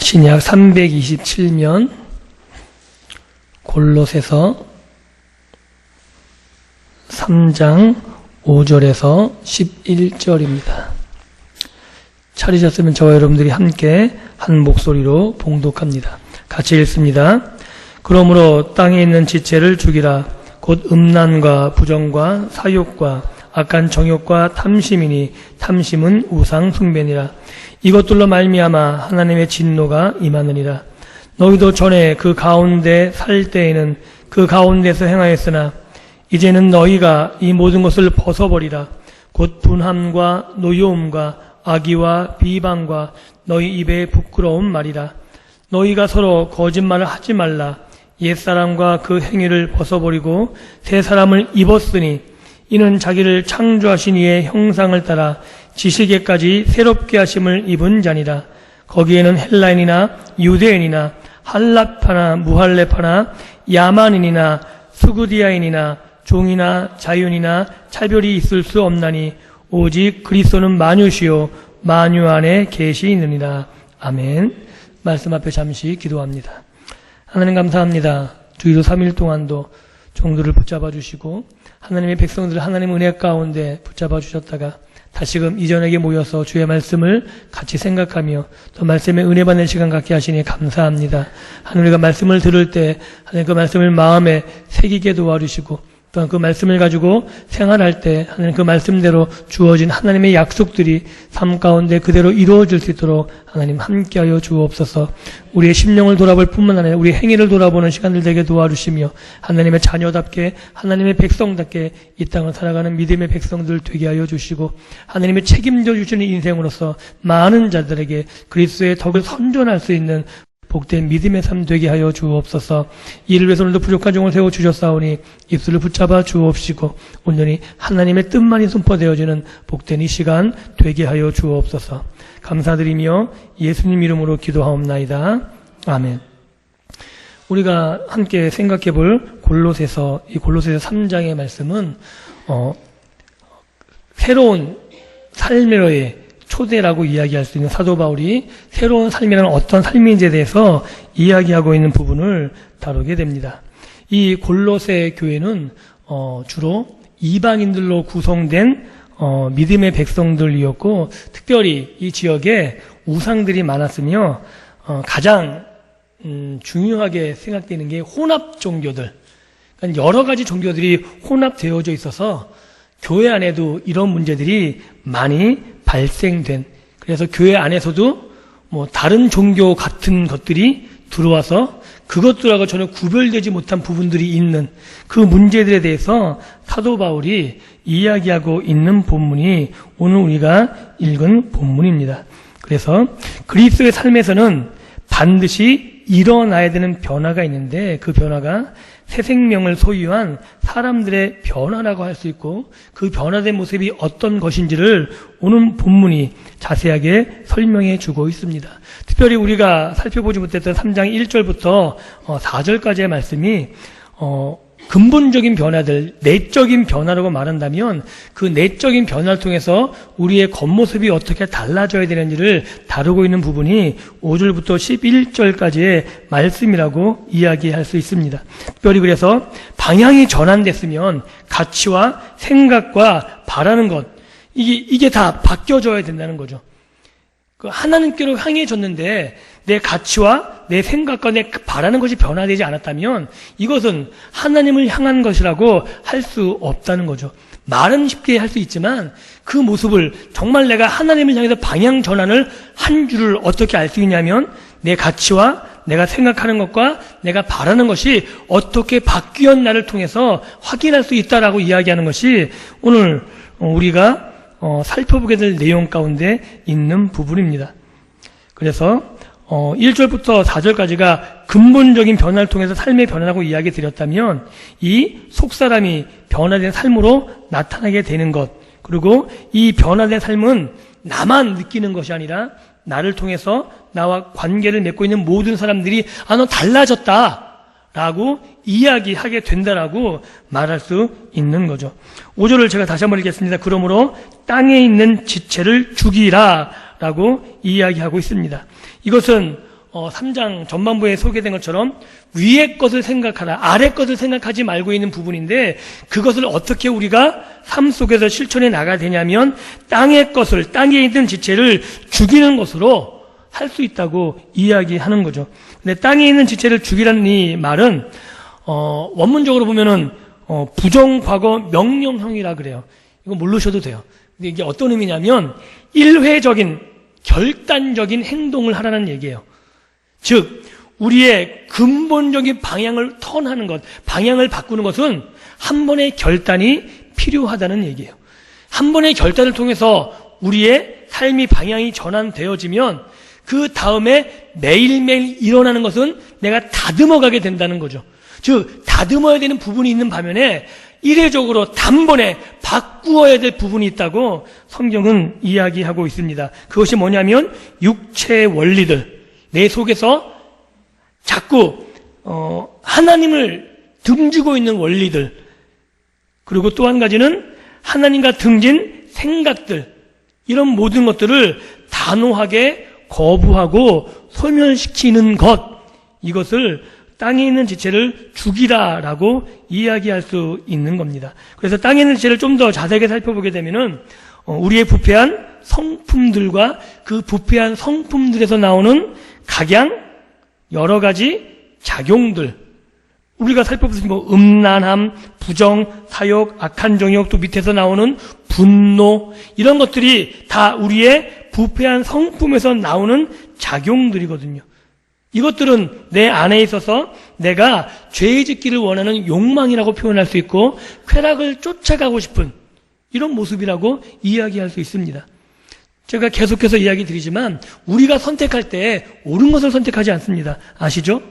신약 327면 골로새서 3장 5절에서 11절입니다. 찾으셨으면 저와 여러분들이 함께 한 목소리로 봉독합니다. 같이 읽습니다. 그러므로 땅에 있는 지체를 죽이라. 곧 음란과 부정과 사욕과 악한 정욕과 탐심이니 탐심은 우상 숭배니라. 이것들로 말미암아 하나님의 진노가 임하느니라. 너희도 전에 그 가운데 살 때에는 그 가운데서 행하였으나 이제는 너희가 이 모든 것을 벗어버리라. 곧 분함과 노여움과 악의와 비방과 너희 입에 부끄러운 말이라. 너희가 서로 거짓말을 하지 말라. 옛사람과 그 행위를 벗어버리고 새 사람을 입었으니 이는 자기를 창조하신 이의 형상을 따라 지식에까지 새롭게 하심을 입은 자니라. 거기에는 헬라인이나 유대인이나 할랍파나 무할렙파나 야만인이나 수구디아인이나 종이나 자윤이나 차별이 있을 수 없나니 오직 그리스도는 만유시요 만유 안에 계시느니라. 아멘. 말씀 앞에 잠시 기도합니다. 하나님 감사합니다. 주일로 3일 동안도 종들을 붙잡아 주시고 하나님의 백성들을 하나님의 은혜 가운데 붙잡아 주셨다가 다시금 이전에게 모여서 주의 말씀을 같이 생각하며 또 말씀의 은혜 받는 시간 갖게 하시니 감사합니다. 하나님 우리가 말씀을 들을 때 하나님 그 말씀을 마음에 새기게 도와주시고 또한 그 말씀을 가지고 생활할 때 하나님 그 말씀대로 주어진 하나님의 약속들이 삶 가운데 그대로 이루어질 수 있도록 하나님 함께하여 주옵소서. 우리의 심령을 돌아볼 뿐만 아니라 우리의 행위를 돌아보는 시간들 되게 도와주시며 하나님의 자녀답게 하나님의 백성답게 이 땅을 살아가는 믿음의 백성들 되게 하여 주시고 하나님의 책임져 주시는 인생으로서 많은 자들에게 그리스도의 덕을 선전할 수 있는 복된 믿음의 삶 되게 하여 주옵소서. 이를 위해서 오늘도 부족한 종을 세워주셨사오니 입술을 붙잡아 주옵시고 온전히 하나님의 뜻만이 선포되어지는 복된 이 시간 되게 하여 주옵소서. 감사드리며 예수님 이름으로 기도하옵나이다. 아멘. 우리가 함께 생각해 볼 골로새서, 이 골로새서 3장의 말씀은 새로운 삶으로의 초대라고 이야기할 수 있는 사도 바울이 새로운 삶이라는 어떤 삶인지에 대해서 이야기하고 있는 부분을 다루게 됩니다. 이 골로새 교회는 주로 이방인들로 구성된 믿음의 백성들이었고 특별히 이 지역에 우상들이 많았으며 가장 중요하게 생각되는 게 혼합 종교들, 그러니까 여러 가지 종교들이 혼합되어져 있어서 교회 안에도 이런 문제들이 많이 발생된, 그래서 교회 안에서도 다른 종교 같은 것들이 들어와서 그것들하고 전혀 구별되지 못한 부분들이 있는 그 문제들에 대해서 사도 바울이 이야기하고 있는 본문이 오늘 우리가 읽은 본문입니다. 그래서 그리스도의 삶에서는 반드시 일어나야 되는 변화가 있는데 그 변화가 새 생명을 소유한 사람들의 변화라고 할 수 있고 그 변화된 모습이 어떤 것인지를 오늘 본문이 자세하게 설명해 주고 있습니다. 특별히 우리가 살펴보지 못했던 3장 1절부터 4절까지의 말씀이 근본적인 변화들, 내적인 변화라고 말한다면 그 내적인 변화를 통해서 우리의 겉모습이 어떻게 달라져야 되는지를 다루고 있는 부분이 5절부터 11절까지의 말씀이라고 이야기할 수 있습니다. 특별히 그래서 방향이 전환됐으면 가치와 생각과 바라는 것, 이게 다 바뀌어져야 된다는 거죠. 그 하나님께로 향해졌는데 내 가치와 내 생각과 내 바라는 것이 변화되지 않았다면 이것은 하나님을 향한 것이라고 할 수 없다는 거죠. 말은 쉽게 할 수 있지만 그 모습을 정말 내가 하나님을 향해서 방향 전환을 한 줄을 어떻게 알 수 있냐면 내 가치와 내가 생각하는 것과 내가 바라는 것이 어떻게 바뀌었나를 통해서 확인할 수 있다라고 이야기하는 것이 오늘 우리가 살펴보게 될 내용 가운데 있는 부분입니다. 그래서 1절부터 4절까지가 근본적인 변화를 통해서 삶의 변화라고 이야기 드렸다면 이 속사람이 변화된 삶으로 나타나게 되는 것, 그리고 이 변화된 삶은 나만 느끼는 것이 아니라 나를 통해서 나와 관계를 맺고 있는 모든 사람들이 너 달라졌다 라고 이야기하게 된다라고 말할 수 있는 거죠. 5절을 제가 다시 한번 읽겠습니다. 그러므로 땅에 있는 지체를 죽이라 라고 이야기하고 있습니다. 이것은 3장 전반부에 소개된 것처럼 위의 것을 생각하라, 아래 것을 생각하지 말고 있는 부분인데, 그것을 어떻게 우리가 삶 속에서 실천해 나가야 되냐면 땅의 것을, 땅에 있는 지체를 죽이는 것으로 할 수 있다고 이야기하는 거죠. 근데 땅에 있는 지체를 죽이라는 이 말은 원문적으로 보면은 부정과거 명령형이라 그래요. 이거 모르셔도 돼요. 근데 이게 어떤 의미냐면 일회적인 결단적인 행동을 하라는 얘기예요. 즉 우리의 근본적인 방향을 턴하는 것, 방향을 바꾸는 것은 한 번의 결단이 필요하다는 얘기예요. 한 번의 결단을 통해서 우리의 삶이 방향이 전환되어지면 그 다음에 매일매일 일어나는 것은 내가 다듬어가게 된다는 거죠. 즉 다듬어야 되는 부분이 있는 반면에 이례적으로 단번에 바꾸어야 될 부분이 있다고 성경은 이야기하고 있습니다. 그것이 뭐냐면 육체의 원리들, 내 속에서 자꾸 하나님을 등지고 있는 원리들, 그리고 또 한 가지는 하나님과 등진 생각들, 이런 모든 것들을 단호하게 거부하고 소멸시키는 것, 이것을 땅에 있는 지체를 죽이라라고 이야기할 수 있는 겁니다. 그래서 땅에 있는 지체를 좀 더 자세하게 살펴보게 되면은 우리의 부패한 성품들과 그 부패한 성품들에서 나오는 각양 여러 가지 작용들, 우리가 살펴보면 음란함, 부정, 사욕, 악한 정욕, 또 밑에서 나오는 분노, 이런 것들이 다 우리의 부패한 성품에서 나오는 작용들이거든요. 이것들은 내 안에 있어서 내가 죄 짓기를 원하는 욕망이라고 표현할 수 있고 쾌락을 쫓아가고 싶은 이런 모습이라고 이야기할 수 있습니다. 제가 계속해서 이야기 드리지만 우리가 선택할 때 옳은 것을 선택하지 않습니다. 아시죠?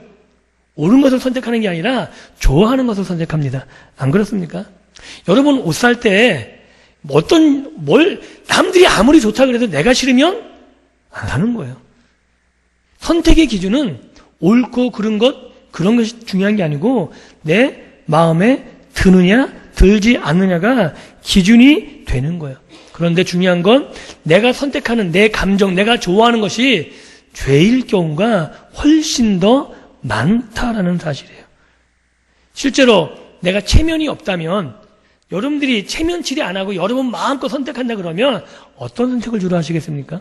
옳은 것을 선택하는 게 아니라 좋아하는 것을 선택합니다. 안 그렇습니까? 여러분 옷 살 때 남들이 아무리 좋다 그래도 내가 싫으면 안 사는 거예요. 선택의 기준은 옳고 그른 그런 것이 중요한 게 아니고 내 마음에 드느냐 들지 않느냐가 기준이 되는 거예요. 그런데 중요한 건 내가 선택하는 내 감정, 내가 좋아하는 것이 죄일 경우가 훨씬 더 많다라는 사실이에요. 실제로 내가 체면이 없다면 여러분들이 체면 치레 안 하고 여러분 마음껏 선택한다 그러면 어떤 선택을 주로 하시겠습니까?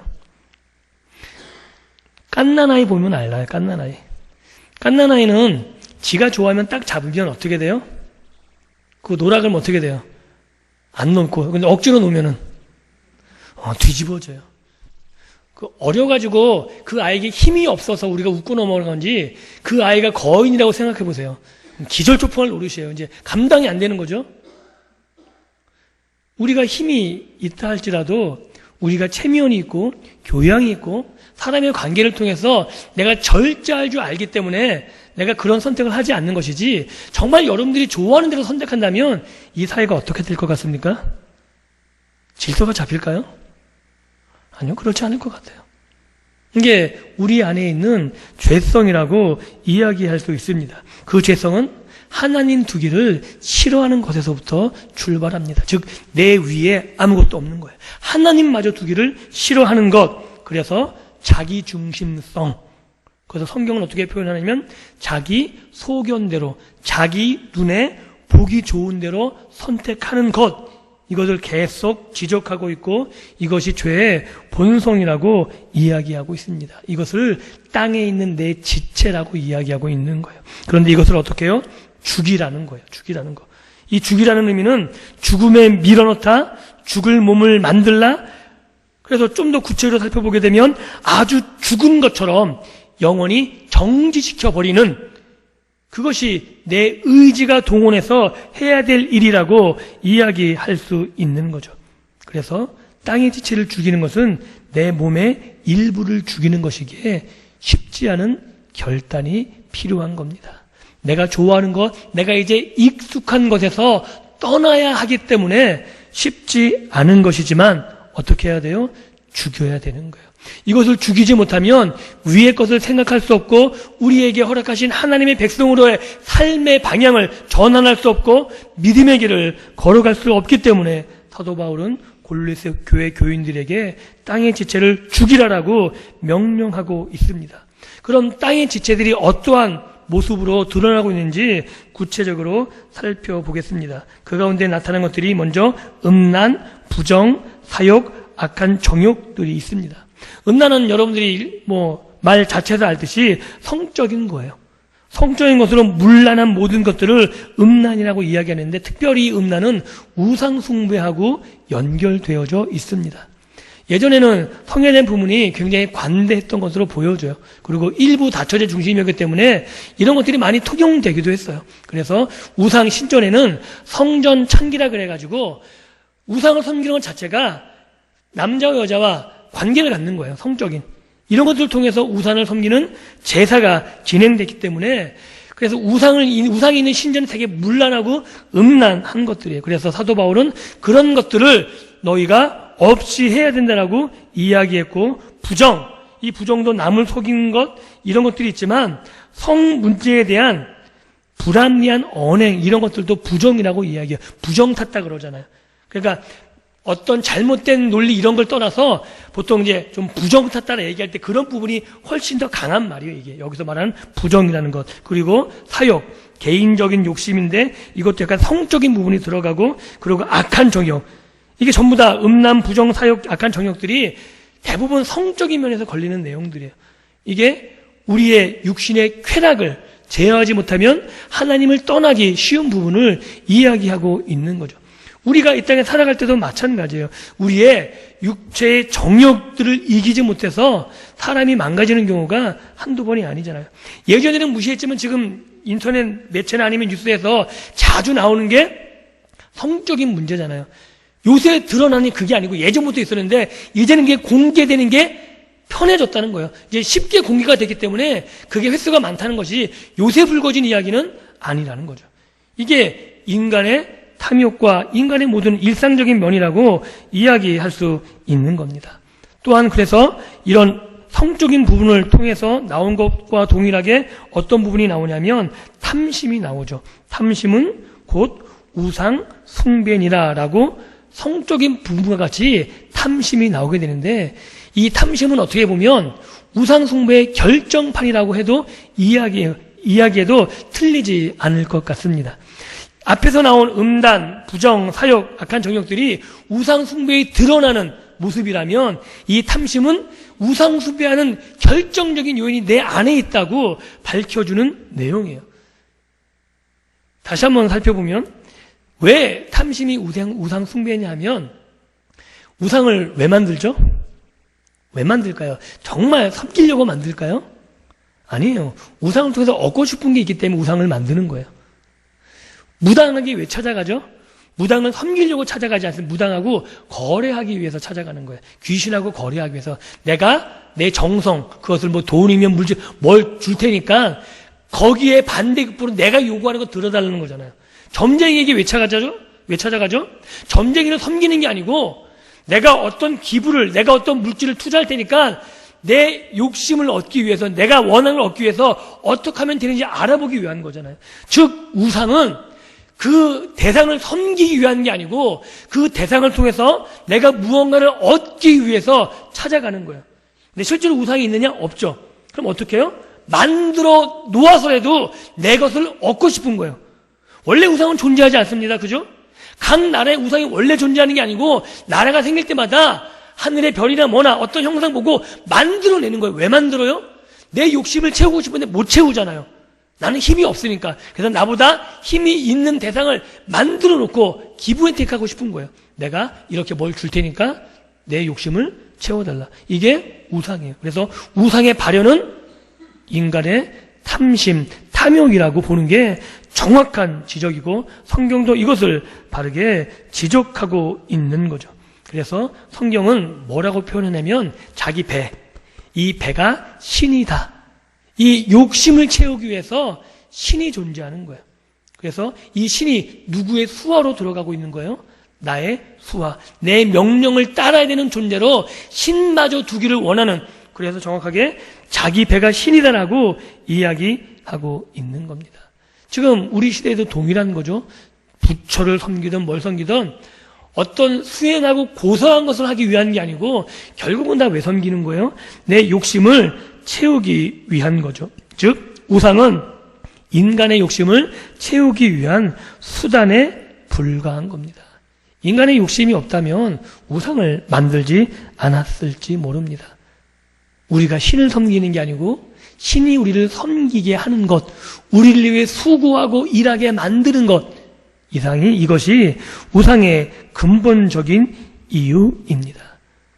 갓난아이 보면 알아요. 갓난아이. 갓난아이는 지가 좋아하면 딱 잡으면 어떻게 돼요? 그 노라 그러면 어떻게 돼요? 안 놓고. 근데 억지로 놓으면은 뒤집어져요. 어려가지고 그 아이에게 힘이 없어서 우리가 웃고 넘어가는 건지 그 아이가 거인이라고 생각해 보세요. 기절초풍할 노릇이에요. 이제 감당이 안 되는 거죠. 우리가 힘이 있다 할지라도 우리가 체면이 있고 교양이 있고 사람의 관계를 통해서 내가 절제할 줄 알기 때문에 내가 그런 선택을 하지 않는 것이지, 정말 여러분들이 좋아하는 대로 선택한다면 이 사회가 어떻게 될 것 같습니까? 질서가 잡힐까요? 아니요, 그렇지 않을 것 같아요. 이게 우리 안에 있는 죄성이라고 이야기할 수 있습니다. 그 죄성은 하나님 두기를 싫어하는 것에서부터 출발합니다. 즉 내 위에 아무것도 없는 거예요. 하나님마저 두기를 싫어하는 것. 그래서 자기 중심성. 그래서 성경은 어떻게 표현하냐면 자기 소견대로, 자기 눈에 보기 좋은 대로 선택하는 것. 이것을 계속 지적하고 있고 이것이 죄의 본성이라고 이야기하고 있습니다. 이것을 땅에 있는 내 지체라고 이야기하고 있는 거예요. 그런데 이것을 어떻게 해요? 죽이라는 거예요. 죽이라는 거. 이 죽이라는 의미는 죽음에 밀어넣다, 죽을 몸을 만들라. 그래서 좀 더 구체적으로 살펴보게 되면 아주 죽은 것처럼 영원히 정지시켜버리는, 그것이 내 의지가 동원해서 해야 될 일이라고 이야기할 수 있는 거죠. 그래서 땅의 지체를 죽이는 것은 내 몸의 일부를 죽이는 것이기에 쉽지 않은 결단이 필요한 겁니다. 내가 좋아하는 것, 내가 이제 익숙한 것에서 떠나야 하기 때문에 쉽지 않은 것이지만 어떻게 해야 돼요? 죽여야 되는 거예요. 이것을 죽이지 못하면 위의 것을 생각할 수 없고 우리에게 허락하신 하나님의 백성으로의 삶의 방향을 전환할 수 없고 믿음의 길을 걸어갈 수 없기 때문에 사도 바울은 골로새 교회 교인들에게 땅의 지체를 죽이라라고 명령하고 있습니다. 그럼 땅의 지체들이 어떠한 모습으로 드러나고 있는지 구체적으로 살펴보겠습니다. 그 가운데 나타난 것들이 먼저 음란, 부정, 사욕, 악한 정욕들이 있습니다. 음란은 여러분들이 말 자체에서 알듯이 성적인 거예요. 성적인 것으로 문란한 모든 것들을 음란이라고 이야기하는데, 특별히 음란은 우상숭배하고 연결되어져 있습니다. 예전에는 성에 대한 부분이 굉장히 관대했던 것으로 보여져요. 그리고 일부 다처제 중심이었기 때문에 이런 것들이 많이 통용되기도 했어요. 그래서 우상 신전에는 성전 창기라 그래가지고 우상을 섬기는 것 자체가 남자와 여자와 관계를 갖는 거예요. 성적인. 이런 것들을 통해서 우상을 섬기는 제사가 진행됐기 때문에, 그래서 우상이 있는 신전은 되게 문란하고 음란한 것들이에요. 그래서 사도 바울은 그런 것들을 너희가 없이 해야 된다라고 이야기했고, 부정, 이 부정도 남을 속인 것, 이런 것들이 있지만 성 문제에 대한 불합리한 언행, 이런 것들도 부정이라고 이야기해요. 부정 탔다 그러잖아요. 그러니까 어떤 잘못된 논리 이런 걸 떠나서 보통 이제 좀 부정 탔다라 얘기할 때 그런 부분이 훨씬 더 강한 말이에요. 이게 여기서 말하는 부정이라는 것. 그리고 사욕, 개인적인 욕심인데 이것도 약간 성적인 부분이 들어가고, 그리고 악한 정욕, 이게 전부 다 음란, 부정, 사욕, 악한 정욕들이 대부분 성적인 면에서 걸리는 내용들이에요. 이게 우리의 육신의 쾌락을 제어하지 못하면 하나님을 떠나기 쉬운 부분을 이야기하고 있는 거죠. 우리가 이 땅에 살아갈 때도 마찬가지예요. 우리의 육체의 정욕들을 이기지 못해서 사람이 망가지는 경우가 한두 번이 아니잖아요. 예전에는 무시했지만 지금 인터넷 매체나 아니면 뉴스에서 자주 나오는 게 성적인 문제잖아요. 요새 드러나는 그게 아니고 예전부터 있었는데 이제는 이게 공개되는 게 편해졌다는 거예요. 이제 쉽게 공개가 되기 때문에 그게 횟수가 많다는 것이 요새 불거진 이야기는 아니라는 거죠. 이게 인간의 탐욕과 인간의 모든 일상적인 면이라고 이야기할 수 있는 겁니다. 또한 그래서 이런 성적인 부분을 통해서 나온 것과 동일하게 어떤 부분이 나오냐면 탐심이 나오죠. 탐심은 곧 우상 숭배니라라고 성적인 부분과 같이 탐심이 나오게 되는데, 이 탐심은 어떻게 보면 우상 숭배의 결정판이라고 해도 이야기해도 틀리지 않을 것 같습니다. 앞에서 나온 음란, 부정, 사욕, 악한 정욕들이 우상 숭배에 드러나는 모습이라면, 이 탐심은 우상 숭배하는 결정적인 요인이 내 안에 있다고 밝혀주는 내용이에요. 다시 한번 살펴보면 왜 탐심이 우상 숭배냐 하면, 우상을 왜 만들죠? 왜 만들까요? 정말 섬기려고 만들까요? 아니에요. 우상을 통해서 얻고 싶은 게 있기 때문에 우상을 만드는 거예요. 무당하기 왜 찾아가죠? 무당은 섬기려고 찾아가지 않습니다. 무당하고 거래하기 위해서 찾아가는 거예요. 귀신하고 거래하기 위해서 내가 내 정성, 그것을 돈이면 물질, 뭘 줄 테니까 거기에 반대급부로 내가 요구하는 거 들어달라는 거잖아요. 점쟁이에게 왜 찾아가죠? 점쟁이를 섬기는 게 아니고 내가 어떤 기부를, 내가 어떤 물질을 투자할 테니까 내 욕심을 얻기 위해서, 내가 원하는 걸 얻기 위해서 어떻게 하면 되는지 알아보기 위한 거잖아요. 즉 우상은 그 대상을 섬기기 위한 게 아니고 그 대상을 통해서 내가 무언가를 얻기 위해서 찾아가는 거예요. 근데 실제로 우상이 있느냐? 없죠. 그럼 어떻게 해요? 만들어 놓아서라도 내 것을 얻고 싶은 거예요. 원래 우상은 존재하지 않습니다. 그죠? 각 나라의 우상이 원래 존재하는 게 아니고 나라가 생길 때마다 하늘의 별이나 뭐나 어떤 형상 보고 만들어내는 거예요. 왜 만들어요? 내 욕심을 채우고 싶은데 못 채우잖아요. 나는 힘이 없으니까. 그래서 나보다 힘이 있는 대상을 만들어 놓고 기부 혜택하고 싶은 거예요. 내가 이렇게 뭘 줄 테니까 내 욕심을 채워달라. 이게 우상이에요. 그래서 우상의 발현은 인간의 탐심, 탐욕이라고 보는 게 정확한 지적이고 성경도 이것을 바르게 지적하고 있는 거죠. 그래서 성경은 뭐라고 표현하냐면 자기 배, 이 배가 신이다. 이 욕심을 채우기 위해서 신이 존재하는 거예요. 그래서 이 신이 누구의 수하로 들어가고 있는 거예요? 나의 수하, 내 명령을 따라야 되는 존재로 신마저 두기를 원하는, 그래서 정확하게 자기 배가 신이다라고 이야기하고 있는 겁니다. 지금 우리 시대에도 동일한 거죠. 부처를 섬기든 뭘 섬기든 어떤 수행하고 고상한 것을 하기 위한 게 아니고 결국은 다 왜 섬기는 거예요? 내 욕심을 채우기 위한 거죠. 즉 우상은 인간의 욕심을 채우기 위한 수단에 불과한 겁니다. 인간의 욕심이 없다면 우상을 만들지 않았을지 모릅니다. 우리가 신을 섬기는 게 아니고 신이 우리를 섬기게 하는 것, 우리를 위해 수고하고 일하게 만드는 것, 이것이 우상의 근본적인 이유입니다.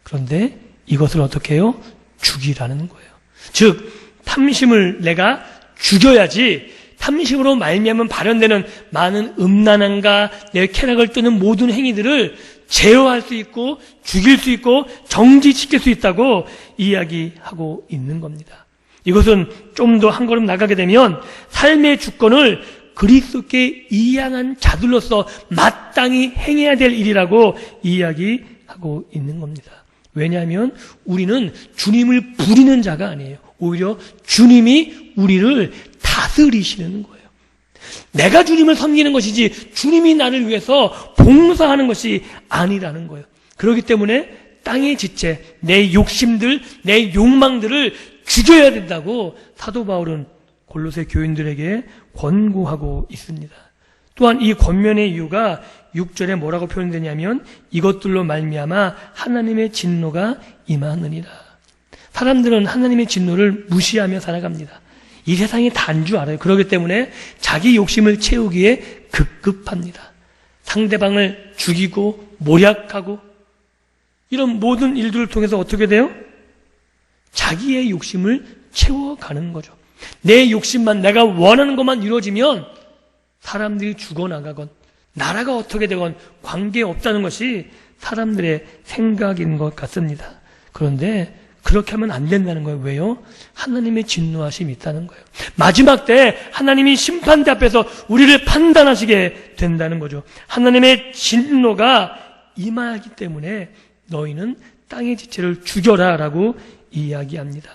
그런데 이것을 어떻게 해요? 죽이라는 거예요. 즉 탐심을 내가 죽여야지 탐심으로 말미암아 발현되는 많은 음란함과 내 쾌락을 뜨는 모든 행위들을 제어할 수 있고 죽일 수 있고 정지시킬 수 있다고 이야기하고 있는 겁니다. 이것은 좀 더 한 걸음 나가게 되면 삶의 주권을 그리스도께 이양한 자들로서 마땅히 행해야 될 일이라고 이야기하고 있는 겁니다. 왜냐하면 우리는 주님을 부리는 자가 아니에요. 오히려 주님이 우리를 다스리시는 거예요. 내가 주님을 섬기는 것이지 주님이 나를 위해서 봉사하는 것이 아니라는 거예요. 그렇기 때문에 땅의 지체, 내 욕심들, 내 욕망들을 죽여야 된다고 사도 바울은 골로새 교인들에게 권고하고 있습니다. 또한 이 권면의 이유가 6절에 뭐라고 표현되냐면 이것들로 말미암아 하나님의 진노가 임하느니라. 사람들은 하나님의 진노를 무시하며 살아갑니다. 이 세상이 단 줄 알아요. 그렇기 때문에 자기 욕심을 채우기에 급급합니다. 상대방을 죽이고 모략하고 이런 모든 일들을 통해서 어떻게 돼요? 자기의 욕심을 채워가는 거죠. 내 욕심만, 내가 원하는 것만 이루어지면 사람들이 죽어나가건 나라가 어떻게 되건 관계없다는 것이 사람들의 생각인 것 같습니다. 그런데 그렇게 하면 안 된다는 거예요. 왜요? 하나님의 진노하심이 있다는 거예요. 마지막 때 하나님이 심판대 앞에서 우리를 판단하시게 된다는 거죠. 하나님의 진노가 임하기 때문에 너희는 땅의 지체를 죽여라 라고 이야기합니다.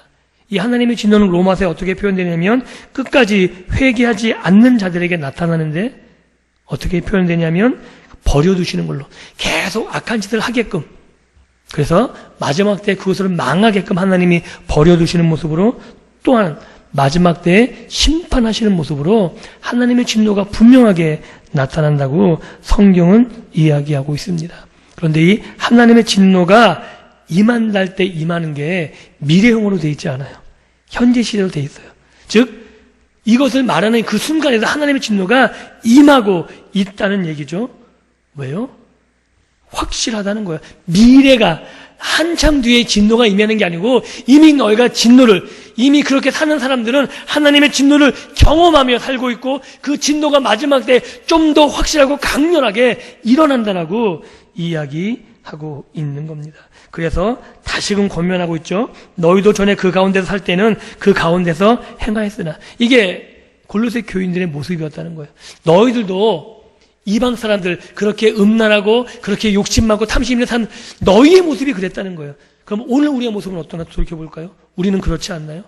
이 하나님의 진노는 로마서에 어떻게 표현되냐면 끝까지 회개하지 않는 자들에게 나타나는데 어떻게 표현되냐면 버려두시는 걸로 계속 악한 짓을 하게끔, 그래서 마지막 때 그것을 망하게끔 하나님이 버려두시는 모습으로, 또한 마지막 때에 심판하시는 모습으로 하나님의 진노가 분명하게 나타난다고 성경은 이야기하고 있습니다. 그런데 이 하나님의 진노가 임한날 때 임하는 게 미래형으로 되어 있지 않아요. 현재 시대로 되어 있어요. 즉 이것을 말하는 그 순간에도 하나님의 진노가 임하고 있다는 얘기죠. 왜요? 확실하다는 거예요. 미래가 한참 뒤에 진노가 임하는 게 아니고 이미 너희가 진노를, 이미 그렇게 사는 사람들은 하나님의 진노를 경험하며 살고 있고 그 진노가 마지막 때 좀 더 확실하고 강렬하게 일어난다라고 이야기하고 있는 겁니다. 그래서 다시금 권면하고 있죠. 너희도 전에 그 가운데서 살 때는 그 가운데서 행하였으나, 이게 골로새 교인들의 모습이었다는 거예요. 너희들도 이방 사람들, 그렇게 음란하고 그렇게 욕심 많고 탐심 있는 사람, 너희의 모습이 그랬다는 거예요. 그럼 오늘 우리의 모습은 어떠나 돌이켜볼까요? 우리는 그렇지 않나요?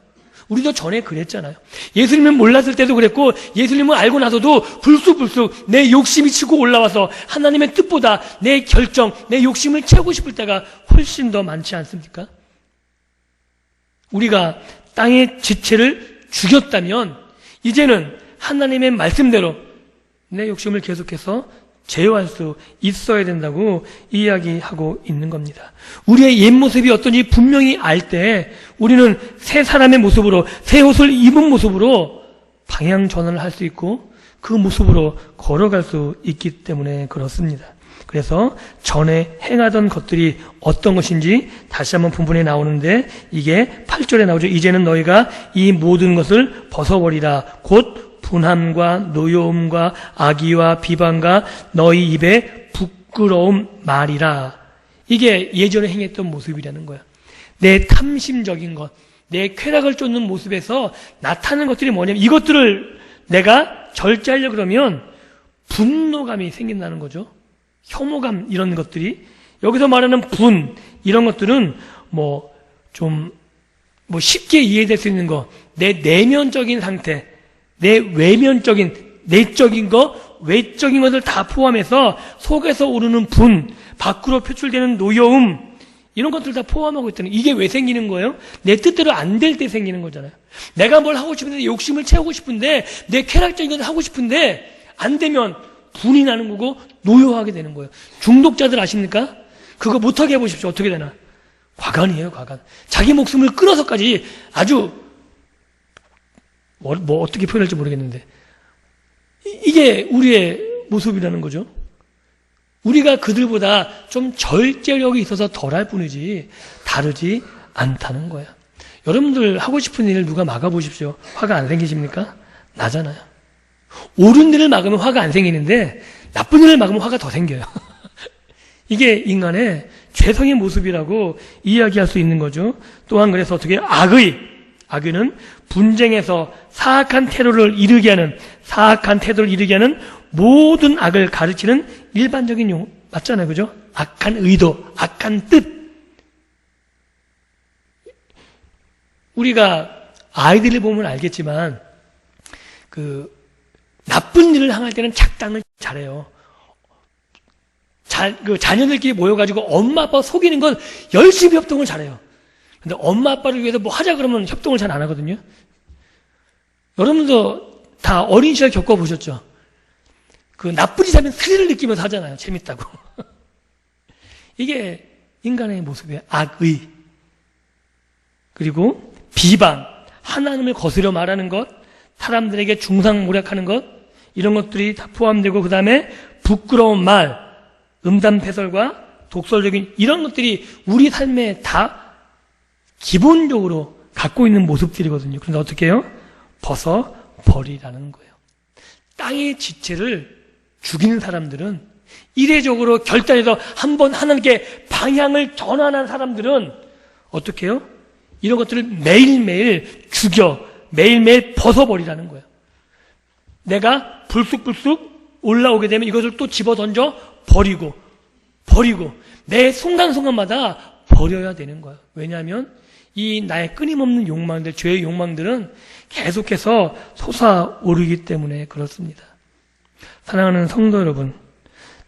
우리도 전에 그랬잖아요. 예수님을 몰랐을 때도 그랬고 예수님을 알고 나서도 불쑥불쑥 내 욕심이 치고 올라와서 하나님의 뜻보다 내 결정, 내 욕심을 채우고 싶을 때가 훨씬 더 많지 않습니까? 우리가 땅의 지체를 죽였다면 이제는 하나님의 말씀대로 내 욕심을 계속해서 제어할 수 있어야 된다고 이야기하고 있는 겁니다. 우리의 옛 모습이 어떤지 분명히 알 때 우리는 새 사람의 모습으로, 새 옷을 입은 모습으로 방향 전환을 할 수 있고 그 모습으로 걸어갈 수 있기 때문에 그렇습니다. 그래서 전에 행하던 것들이 어떤 것인지 다시 한번 본문에 나오는데 이게 8절에 나오죠. 이제는 너희가 이 모든 것을 벗어버리라. 곧 분함과 노여움과 악의와 비방과 너희 입에 부끄러움 말이라. 이게 예전에 행했던 모습이라는 거야. 내 탐심적인 것, 내 쾌락을 쫓는 모습에서 나타나는 것들이 뭐냐면 이것들을 내가 절제하려고 그러면 분노감이 생긴다는 거죠. 혐오감, 이런 것들이. 여기서 말하는 분, 이런 것들은 쉽게 이해될 수 있는 거, 내 내면적인 상태, 내 외면적인, 내적인 것, 외적인 것을 다 포함해서 속에서 오르는 분, 밖으로 표출되는 노여움, 이런 것들 다 포함하고 있다는. 이게 왜 생기는 거예요? 내 뜻대로 안 될 때 생기는 거잖아요. 내가 뭘 하고 싶은데, 욕심을 채우고 싶은데, 내 쾌락적인 걸 하고 싶은데 안 되면 분이 나는 거고 노여하게 되는 거예요. 중독자들 아십니까? 그거 못하게 해보십시오. 어떻게 되나? 과간이에요, 과간. 자기 목숨을 끊어서까지 아주 뭐 어떻게 표현할지 모르겠는데, 이게 우리의 모습이라는 거죠. 우리가 그들보다 좀 절제력이 있어서 덜할 뿐이지 다르지 않다는 거야. 여러분들 하고 싶은 일을 누가 막아보십시오. 화가 안 생기십니까? 나잖아요. 옳은 일을 막으면 화가 안 생기는데 나쁜 일을 막으면 화가 더 생겨요. 이게 인간의 죄성의 모습이라고 이야기할 수 있는 거죠. 또한 그래서 어떻게 악의는 분쟁에서 사악한 태도를 이루게 하는 모든 악을 가르치는 일반적인 용어 맞잖아요, 그죠? 악한 의도, 악한 뜻. 우리가 아이들을 보면 알겠지만 나쁜 일을 향할 때는 작당을 잘해요. 자녀들끼리 모여가지고 엄마 아빠 속이는 건 열심히 협동을 잘해요. 근데 엄마 아빠를 위해서 뭐 하자 그러면 협동을 잘 안 하거든요. 여러분도 다 어린 시절 겪어보셨죠? 나쁜 짓 하면 스릴을 느끼면서 하잖아요. 재밌다고. 이게 인간의 모습이에요. 악의. 그리고 비방, 하나님을 거스려 말하는 것, 사람들에게 중상모략하는 것, 이런 것들이 다 포함되고, 그 다음에 부끄러운 말, 음담패설과 독설적인 이런 것들이 우리 삶에 다 기본적으로 갖고 있는 모습들이거든요. 그런데 어떻게 해요? 벗어버리라는 거예요. 땅의 지체를 죽이는 사람들은, 이례적으로 결단해서 한번 하나님께 방향을 전환한 사람들은 어떻게 해요? 이런 것들을 매일매일 죽여, 매일매일 벗어버리라는 거예요. 내가 불쑥불쑥 올라오게 되면 이것을 또 집어던져 버리고 매 순간순간마다 버려야 되는 거예요. 왜냐하면 이 나의 끊임없는 욕망들, 죄의 욕망들은 계속해서 솟아오르기 때문에 그렇습니다. 사랑하는 성도 여러분,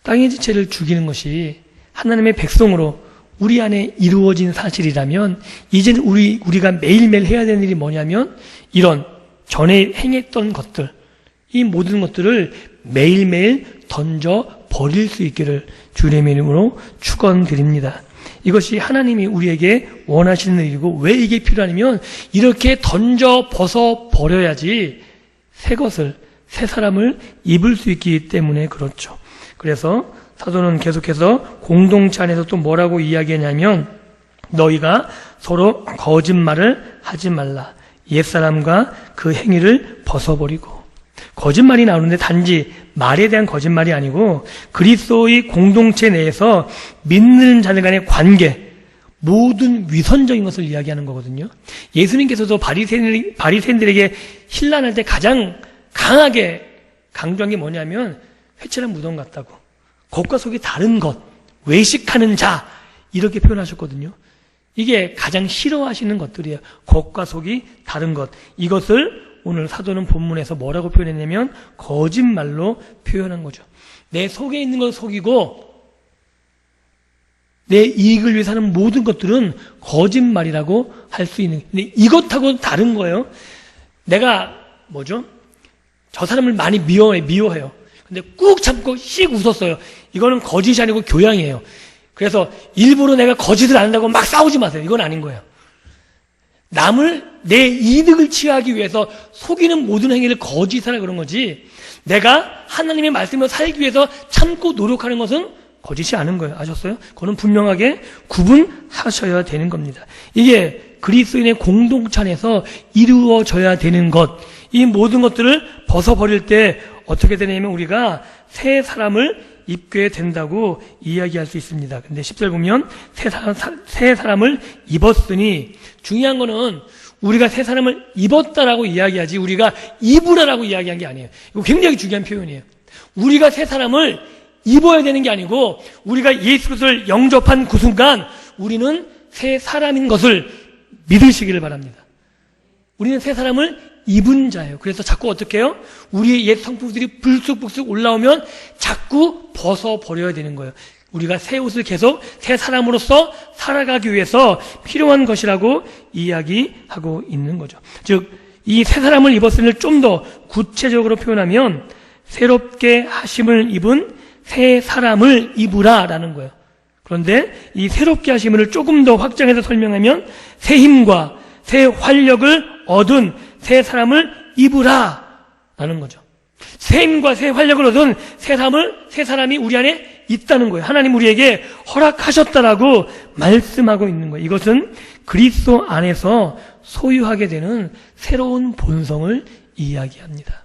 땅의 지체를 죽이는 것이 하나님의 백성으로 우리 안에 이루어진 사실이라면 이제는 우리가 매일매일 해야 되는 일이 뭐냐면 이런 전에 행했던 것들, 이 모든 것들을 매일매일 던져 버릴 수 있기를 주님의 이름으로 축원드립니다. 이것이 하나님이 우리에게 원하시는 일이고, 왜 이게 필요하냐면 이렇게 던져 벗어 버려야지 새 사람을 입을 수 있기 때문에 그렇죠. 그래서 사도는 계속해서 공동체 안에서 또 뭐라고 이야기하냐면, 너희가 서로 거짓말을 하지 말라. 옛사람과 그 행위를 벗어버리고. 거짓말이 나오는데 단지 말에 대한 거짓말이 아니고 그리스도의 공동체 내에서 믿는 자들 간의 관계, 모든 위선적인 것을 이야기하는 거거든요. 예수님께서도 바리새인들에게 신란할 때 가장 강하게 강조한 게 뭐냐면 회칠한 무덤 같다고, 겉과 속이 다른 것, 외식하는 자, 이렇게 표현하셨거든요. 이게 가장 싫어하시는 것들이에요. 겉과 속이 다른 것. 이것을 오늘 사도는 본문에서 뭐라고 표현했냐면 거짓말로 표현한 거죠. 내 속에 있는 걸 속이고 내 이익을 위해서 하는 모든 것들은 거짓말이라고 할 수 있는. 근데 이것하고는 다른 거예요. 내가 저 사람을 많이 미워해요. 근데 꾹 참고 씩 웃었어요. 이거는 거짓이 아니고 교양이에요. 그래서 일부러 내가 거짓을 안 한다고 막 싸우지 마세요. 이건 아닌 거예요. 남을 내 이득을 취하기 위해서 속이는 모든 행위를 거짓하라 그런 거지, 내가 하나님의 말씀을 살기 위해서 참고 노력하는 것은 거짓이 아닌 거예요. 아셨어요? 그거는 분명하게 구분하셔야 되는 겁니다. 이게 그리스도인의 공동체 안에서 이루어져야 되는 것, 이 모든 것들을 벗어버릴 때 어떻게 되냐면 우리가 새 사람을 입게 된다고 이야기할 수 있습니다. 근데 10절 보면 새 사람을 입었으니, 중요한 거는 우리가 새 사람을 입었다라고 이야기하지 우리가 입으라라고 이야기한 게 아니에요. 이거 굉장히 중요한 표현이에요. 우리가 새 사람을 입어야 되는 게 아니고 우리가 예수 그리스도를 영접한 그 순간 우리는 새 사람인 것을 믿으시기를 바랍니다. 우리는 새 사람을 입은 자예요. 그래서 자꾸 어떻게 해요? 우리의 옛 성품들이 불쑥불쑥 올라오면 자꾸 벗어버려야 되는 거예요. 우리가 새 옷을 계속 새 사람으로서 살아가기 위해서 필요한 것이라고 이야기하고 있는 거죠. 즉, 이 새 사람을 입었음을 좀 더 구체적으로 표현하면 새롭게 하심을 입은 새 사람을 입으라라는 거예요. 그런데 이 새롭게 하심을 조금 더 확장해서 설명하면 새 힘과 새 활력을 얻은 새 사람을 입으라라는 거죠. 새 힘과 새 활력을 얻은 새 사람이 우리 안에 있다는 거예요. 하나님 우리에게 허락하셨다라고 말씀하고 있는 거예요. 이것은 그리스도 안에서 소유하게 되는 새로운 본성을 이야기합니다.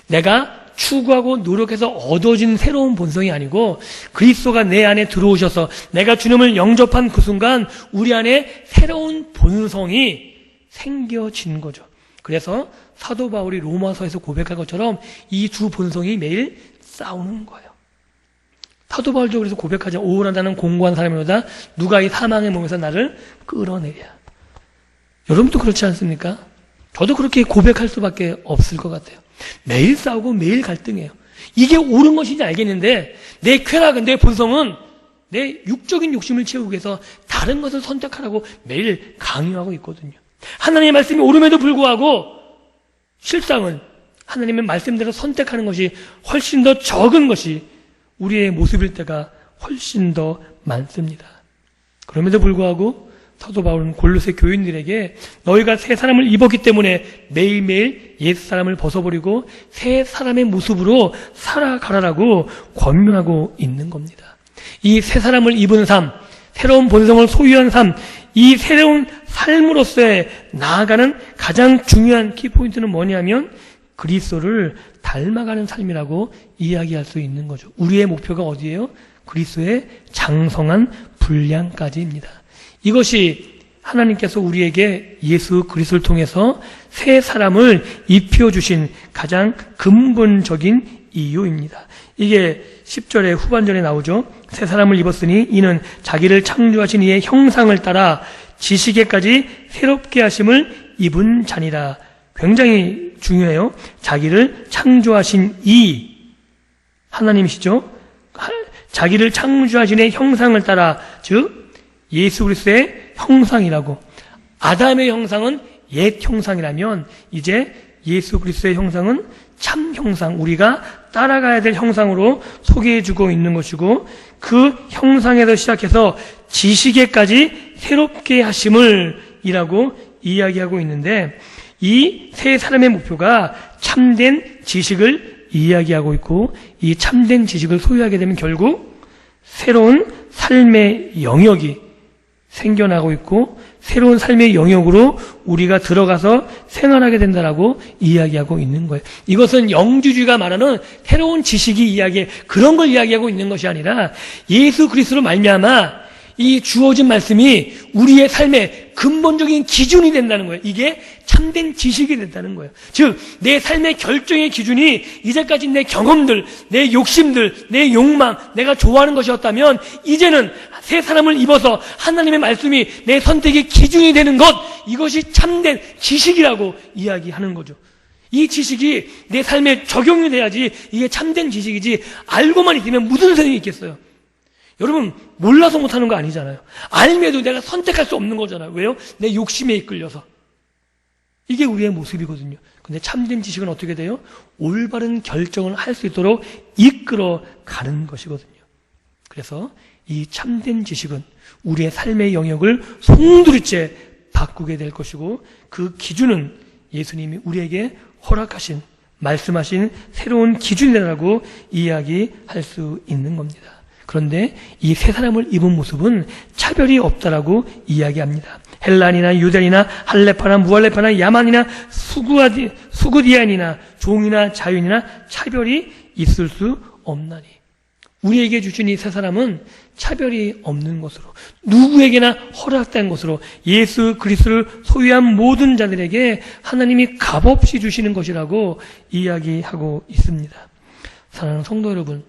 내가 추구하고 노력해서 얻어진 새로운 본성이 아니고 그리스도가 내 안에 들어오셔서 내가 주님을 영접한 그 순간 우리 안에 새로운 본성이 생겨진 거죠. 그래서 사도 바울이 로마서에서 고백한 것처럼 이 두 본성이 매일 싸우는 거예요. 사도 바울도 그래서 고백하자. 오호라 나는 공고한 사람이로다. 누가 이 사망의 몸에서 나를 끌어내랴. 여러분도 그렇지 않습니까? 저도 그렇게 고백할 수밖에 없을 것 같아요. 매일 싸우고 매일 갈등해요. 이게 옳은 것인지 알겠는데 내 쾌락은, 내 본성은 내 육적인 욕심을 채우기 위해서 다른 것을 선택하라고 매일 강요하고 있거든요. 하나님의 말씀이 옳음에도 불구하고 실상은 하나님의 말씀대로 선택하는 것이 훨씬 더 적은 것이 우리의 모습일 때가 훨씬 더 많습니다. 그럼에도 불구하고 사도 바울은 골로새 교인들에게 너희가 새 사람을 입었기 때문에 매일매일 옛 사람을 벗어버리고 새 사람의 모습으로 살아가라라고 권면하고 있는 겁니다. 이 새 사람을 입은 삶, 새로운 본성을 소유한 삶, 이 새로운 삶으로서의 나아가는 가장 중요한 키포인트는 뭐냐면 그리스도를 닮아가는 삶이라고 이야기할 수 있는 거죠. 우리의 목표가 어디예요? 그리스도의 장성한 분량까지입니다. 이것이 하나님께서 우리에게 예수 그리스도를 통해서 새 사람을 입혀주신 가장 근본적인 이유입니다. 이게 10절의 후반절에 나오죠. 새 사람을 입었으니 이는 자기를 창조하신 이의 형상을 따라 지식에까지 새롭게 하심을 입은 자니라. 굉장히 중요해요. 자기를 창조하신 이 하나님이시죠. 자기를 창조하신 이의 형상을 따라, 즉 예수 그리스도의 형상이라고. 아담의 형상은 옛 형상이라면 이제 예수 그리스도의 형상은 참 형상, 우리가 따라가야 될 형상으로 소개해주고 있는 것이고 그 형상에서 시작해서 지식에까지 새롭게 하심을 이라고 이야기하고 있는데 이 세 사람의 목표가 참된 지식을 이야기하고 있고 이 참된 지식을 소유하게 되면 결국 새로운 삶의 영역이 생겨나고 있고 새로운 삶의 영역으로 우리가 들어가서 생활하게 된다라고 이야기하고 있는 거예요. 이것은 영주주의가 말하는 새로운 지식이 그런 걸 이야기하고 있는 것이 아니라 예수 그리스도로 말미암아 이 주어진 말씀이 우리의 삶의 근본적인 기준이 된다는 거예요. 이게 참된 지식이 된다는 거예요. 즉, 내 삶의 결정의 기준이 이제까지 내 경험들, 내 욕심들, 내 욕망, 내가 좋아하는 것이었다면 이제는 새 사람을 입어서 하나님의 말씀이 내 선택의 기준이 되는 것, 이것이 참된 지식이라고 이야기하는 거죠. 이 지식이 내 삶에 적용이 돼야지 이게 참된 지식이지 알고만 있으면 무슨 소용이 있겠어요. 여러분, 몰라서 못하는 거 아니잖아요. 알면도 내가 선택할 수 없는 거잖아요. 왜요? 내 욕심에 이끌려서. 이게 우리의 모습이거든요. 근데 참된 지식은 어떻게 돼요? 올바른 결정을 할 수 있도록 이끌어 가는 것이거든요. 그래서 이 참된 지식은 우리의 삶의 영역을 송두리째 바꾸게 될 것이고 그 기준은 예수님이 우리에게 허락하신, 말씀하신 새로운 기준이라고 이야기할 수 있는 겁니다. 그런데 이 세 사람을 입은 모습은 차별이 없다라고 이야기합니다. 헬란이나 유대인이나 할레파나 무할레파나 야만이나 수구디안이나 종이나 자유인이나 차별이 있을 수 없나니. 우리에게 주신 이 세 사람은 차별이 없는 것으로 누구에게나 허락된 것으로 예수 그리스도를 소유한 모든 자들에게 하나님이 값없이 주시는 것이라고 이야기하고 있습니다. 사랑하는 성도 여러분,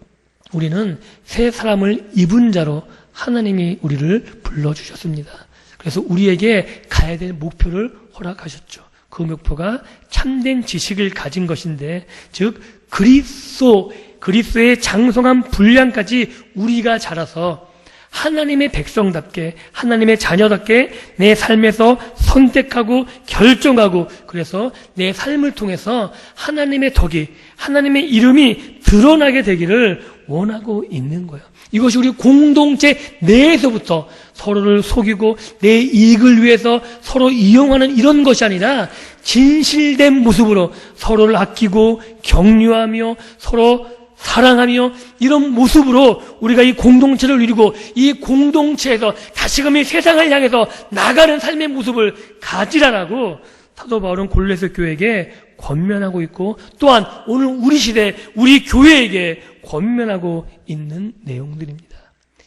우리는 새 사람을 입은 자로 하나님이 우리를 불러주셨습니다. 그래서 우리에게 가야 될 목표를 허락하셨죠. 그 목표가 참된 지식을 가진 것인데, 즉 그리스도 그리스도의 장성한 분량까지 우리가 자라서 하나님의 백성답게, 하나님의 자녀답게 내 삶에서 선택하고 결정하고, 그래서 내 삶을 통해서 하나님의 덕이, 하나님의 이름이 드러나게 되기를 원하고 있는 거예요. 이것이 우리 공동체 내에서부터 서로를 속이고 내 이익을 위해서 서로 이용하는 이런 것이 아니라 진실된 모습으로 서로를 아끼고 격려하며 서로 사랑하며 이런 모습으로 우리가 이 공동체를 이루고 이 공동체에서 다시금 이 세상을 향해서 나가는 삶의 모습을 가지라라고 사도 바울은 골로새 교회에게 권면하고 있고, 또한 오늘 우리 시대 우리 교회에게 권면하고 있는 내용들입니다.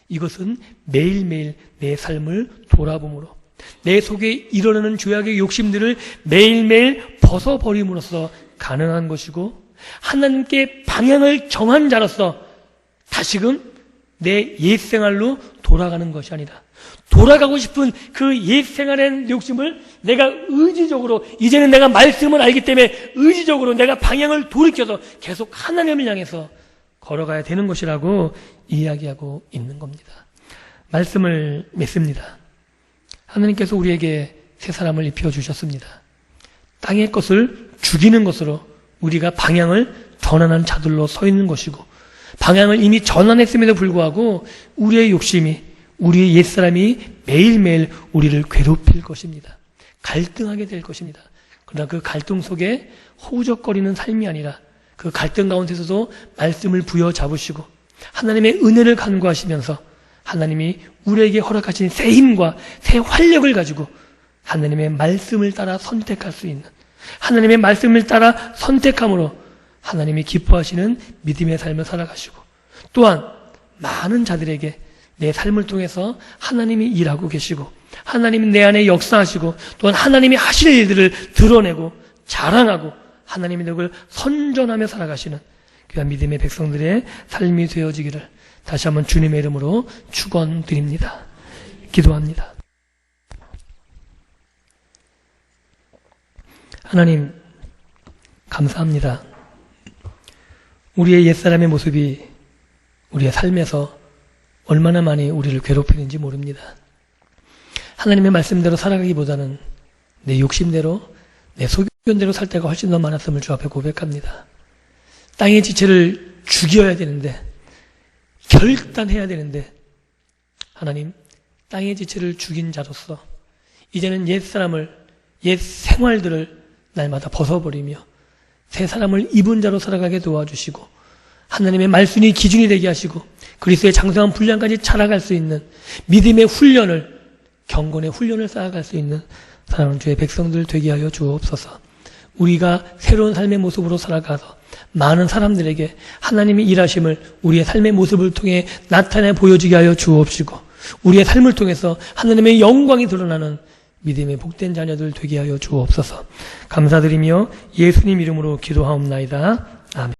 이것은 매일매일 내 삶을 돌아봄으로, 내 속에 일어나는 죄악의 욕심들을 매일매일 벗어버림으로써 가능한 것이고, 하나님께 방향을 정한 자로서 다시금 내 옛생활로 돌아가는 것이 아니라, 돌아가고 싶은 그 옛생활의 욕심을 내가 의지적으로, 이제는 내가 말씀을 알기 때문에 의지적으로 내가 방향을 돌이켜서 계속 하나님을 향해서 걸어가야 되는 것이라고 이야기하고 있는 겁니다. 말씀을 맺습니다. 하나님께서 우리에게 새 사람을 입혀주셨습니다. 땅의 것을 죽이는 것으로 우리가 방향을 전환한 자들로 서 있는 것이고, 방향을 이미 전환했음에도 불구하고 우리의 욕심이, 우리의 옛사람이 매일매일 우리를 괴롭힐 것입니다. 갈등하게 될 것입니다. 그러나 그 갈등 속에 허우적거리는 삶이 아니라 그 갈등 가운데서도 말씀을 부여잡으시고 하나님의 은혜를 간구하시면서 하나님이 우리에게 허락하신 새 힘과 새 활력을 가지고 하나님의 말씀을 따라 선택할 수 있는, 하나님의 말씀을 따라 선택함으로 하나님이 기뻐하시는 믿음의 삶을 살아가시고, 또한 많은 자들에게 내 삶을 통해서 하나님이 일하고 계시고 하나님이 내 안에 역사하시고, 또한 하나님이 하실 일들을 드러내고 자랑하고 하나님의 덕을 선전하며 살아가시는 귀한 믿음의 백성들의 삶이 되어지기를 다시 한번 주님의 이름으로 축원드립니다. 기도합니다. 하나님, 감사합니다. 우리의 옛사람의 모습이 우리의 삶에서 얼마나 많이 우리를 괴롭히는지 모릅니다. 하나님의 말씀대로 살아가기보다는 내 욕심대로, 내 소견대로 살 때가 훨씬 더 많았음을 주 앞에 고백합니다. 땅의 지체를 죽여야 되는데, 결단해야 되는데, 하나님, 땅의 지체를 죽인 자로서 이제는 옛사람을, 옛 생활들을 날마다 벗어버리며 새 사람을 입은 자로 살아가게 도와주시고, 하나님의 말씀이 기준이 되게 하시고 그리스도의 장성한 분량까지 자라갈 수 있는 믿음의 훈련을, 경건의 훈련을 쌓아갈 수 있는 사랑하는 주의 백성들 되게 하여 주옵소서. 우리가 새로운 삶의 모습으로 살아가서 많은 사람들에게 하나님의 일하심을 우리의 삶의 모습을 통해 나타내 보여주게 하여 주옵시고, 우리의 삶을 통해서 하나님의 영광이 드러나는 믿음의 복된 자녀들 되게 하여 주옵소서. 감사드리며 예수님 이름으로 기도하옵나이다. 아멘.